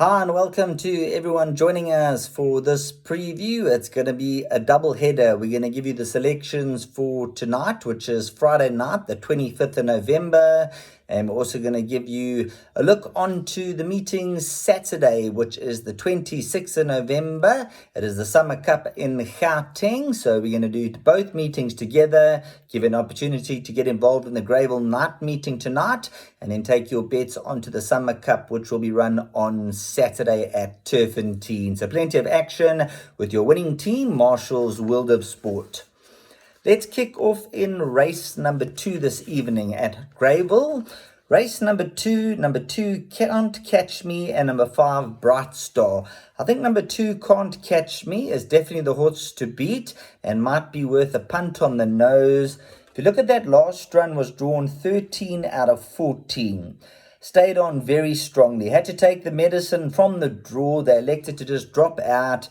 Hi and welcome to everyone joining us for this preview. It's going to be a double header. We're going to give you the selections for tonight, which is Friday night, the 25th of November. And we're also going to give you a look onto the meetings Saturday, which is the 26th of November. It is the Summer Cup in Gauteng. So we're going to do both meetings together, give an opportunity to get involved in the Greyville night meeting tonight, and then take your bets onto the Summer Cup, which will be run on Saturday at Turffotein. So plenty of action with your winning team, Marshall's World of Sport. Let's kick off in race number 2 this evening at Greyville. Race number two, Can't Catch Me, and number 5, Bright Star. I think number 2, Can't Catch Me, is definitely the horse to beat and might be worth a punt on the nose. If you look at that last run, was drawn 13 out of 14. Stayed on very strongly. Had to take the medicine from the draw. They elected to just drop out.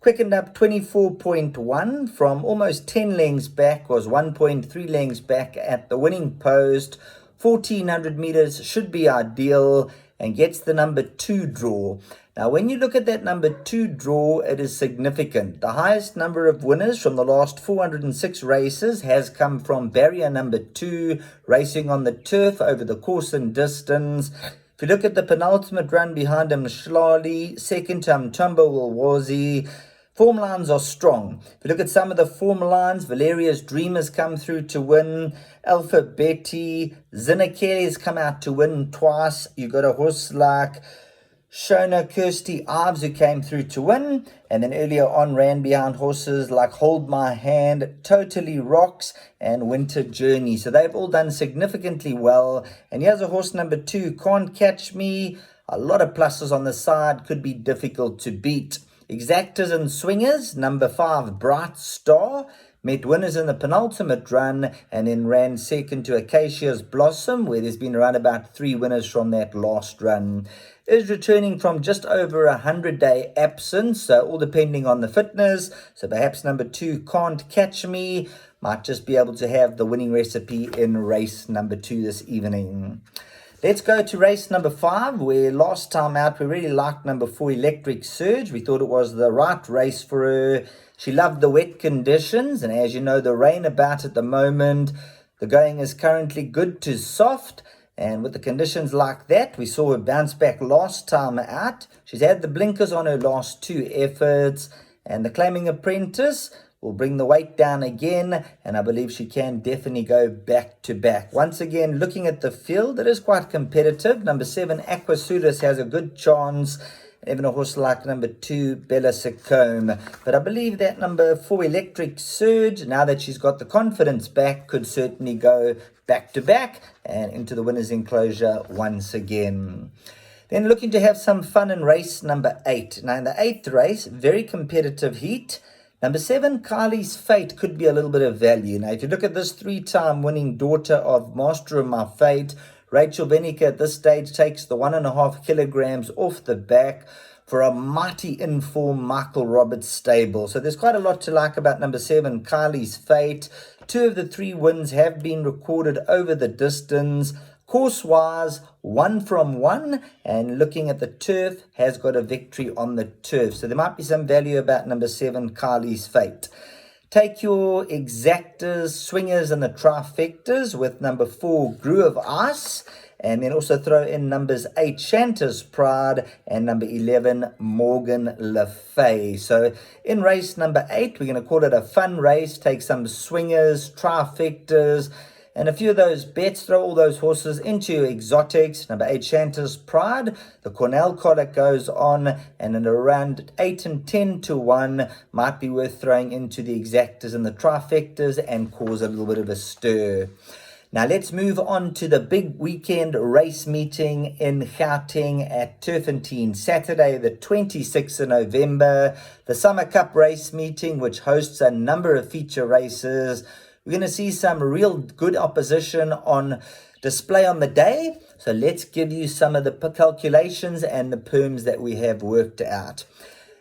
Quickened up 24.1 from almost 10 lengths back, was 1.3 lengths back at the winning post. 1400 meters should be ideal and gets the number 2 draw. Now, when you look at that number 2 draw, it is significant. The highest number of winners from the last 406 races has come from barrier number 2, racing on the turf over the course and distance. If you look at the penultimate run behind him, Shlali, second time Tumbo Wilwazi. Form lines are strong. If you look at some of the form lines, Valeria's Dream has come through to win. Alpha Betty, Zinakeli has come out to win twice. You've got a horse like Shona Kirsty Ives who came through to win. And then earlier on ran behind horses like Hold My Hand, Totally Rocks, and Winter Journey. So they've all done significantly well. And here's a horse number 2, Can't Catch Me. A lot of pluses on the side, could be difficult to beat. Exactors and Swingers, number 5, Bright Star, met winners in the penultimate run and then ran second to Acacia's Blossom, where there's been around about 3 winners from that last run. Is returning from just over a 100-day absence, so all depending on the fitness. So perhaps number 2, Can't Catch Me, might just be able to have the winning recipe in race number 2 this evening. Let's go to race number 5, where last time out we really liked number 4, Electric Surge. We thought it was the right race for her. She loved the wet conditions, and as you know, the rain about at the moment, the going is currently good to soft. And with the conditions like that, we saw her bounce back last time out. She's had the blinkers on her last 2 efforts, and the Claiming Apprentice will bring the weight down again, and I believe she can definitely go back to back. Once again, looking at the field, it is quite competitive. Number 7, Aquasudis, has a good chance. Even a horse like number 2, Bella Sacome. But I believe that number 4, Electric Surge, now that she's got the confidence back, could certainly go back to back and into the winner's enclosure once again. Then looking to have some fun in race number 8. Now in the 8th race, very competitive heat. Number 7, Kylie's Fate, could be a little bit of value. Now, if you look at this 3-time winning daughter of Master of My Fate, Rachel Benniker at this stage takes the 1.5 kilograms off the back for a mighty informed Michael Roberts stable. So there's quite a lot to like about number 7, Kylie's Fate. 2 of the 3 wins have been recorded over the distance. Course-wise, 1 from 1, and looking at the turf, has got a victory on the turf. So there might be some value about number 7, Kylie's Fate. Take your exactors, swingers, and the trifectas with number 4, Grew of Ice, and then also throw in numbers 8, Shanta's Pride, and number 11, Morgan Le Fay. So in race number 8, we're going to call it a fun race. Take some swingers, trifectas, and a few of those bets. Throw all those horses into your exotics. Number 8, Shanta's Pride. The Cornell collar goes on, and at around 8 and 10 to 1 might be worth throwing into the exactors and the trifectas and cause a little bit of a stir. Now let's move on to the big weekend race meeting in Gauteng at Turffotein, Saturday the 26th of November. The Summer Cup race meeting, which hosts a number of feature races. We're going to see some real good opposition on display on the day. So let's give you some of the calculations and the perms that we have worked out.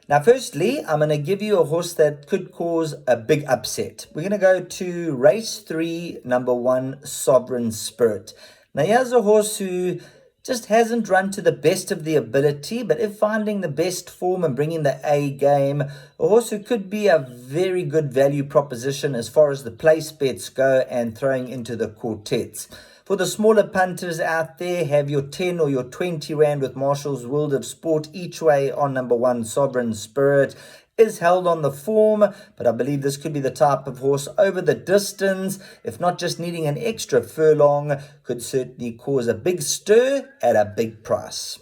Now, firstly, I'm going to give you a horse that could cause a big upset. We're going to go to race 3, number 1, Sovereign Spirit. Now, here's a horse who Just hasn't run to the best of the ability, but if finding the best form and bringing the A game, a horse who could be a very good value proposition as far as the place bets go and throwing into the quartets. For the smaller punters out there, have your 10 or your 20 Rand with Marshall's World of Sport each way on number 1, Sovereign Spirit. Is held on the form, but I believe this could be the type of horse over the distance, if not just needing an extra furlong, could certainly cause a big stir at a big price.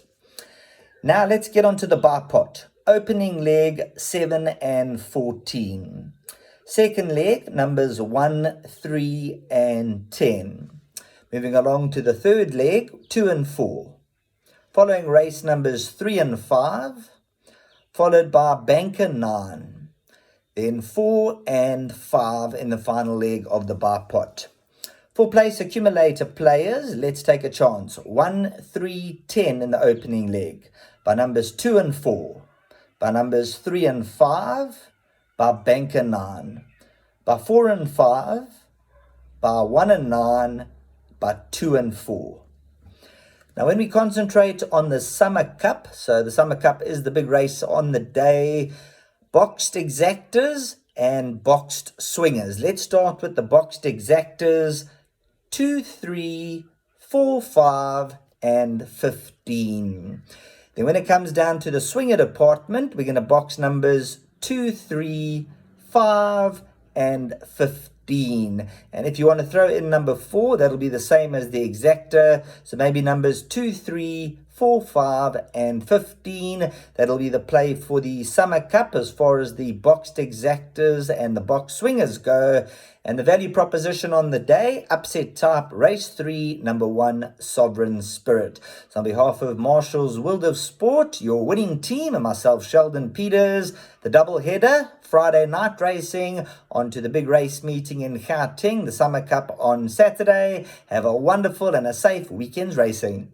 Now let's get on to the Barpot. Opening leg 7 and 14. Second leg numbers 1, 3 and 10. Moving along to the third leg 2 and 4. Following race numbers 3 and 5. Followed by Banker 9, then 4 and 5 in the final leg of the Barpot. For place accumulator players, let's take a chance. 1, 3, 10 in the opening leg, by numbers 2 and 4, by numbers 3 and 5, by Banker 9, by 4 and 5, by 1 and 9, by 2 and 4. Now, when we concentrate on the Summer Cup, so the Summer Cup is the big race on the day, boxed exactors and boxed swingers. Let's start with the boxed exactors, 2, 3, 4, 5, and 15. Then when it comes down to the swinger department, we're going to box numbers 2, 3, 5, and 15. And if you want to throw in number 4, that'll be the same as the exactor. So maybe numbers 2, 3, 4, 5, and 15. That'll be the play for the Summer Cup as far as the boxed exactors and the box swingers go. And the value proposition on the day, upset type, race 3, number 1, Sovereign Spirit. So on behalf of Marshall's World of Sport, your winning team, and myself, Sheldon Peters, the double header, Friday night racing, on to the big race meeting in Gauteng, the Summer Cup on Saturday. Have a wonderful and a safe weekend's racing.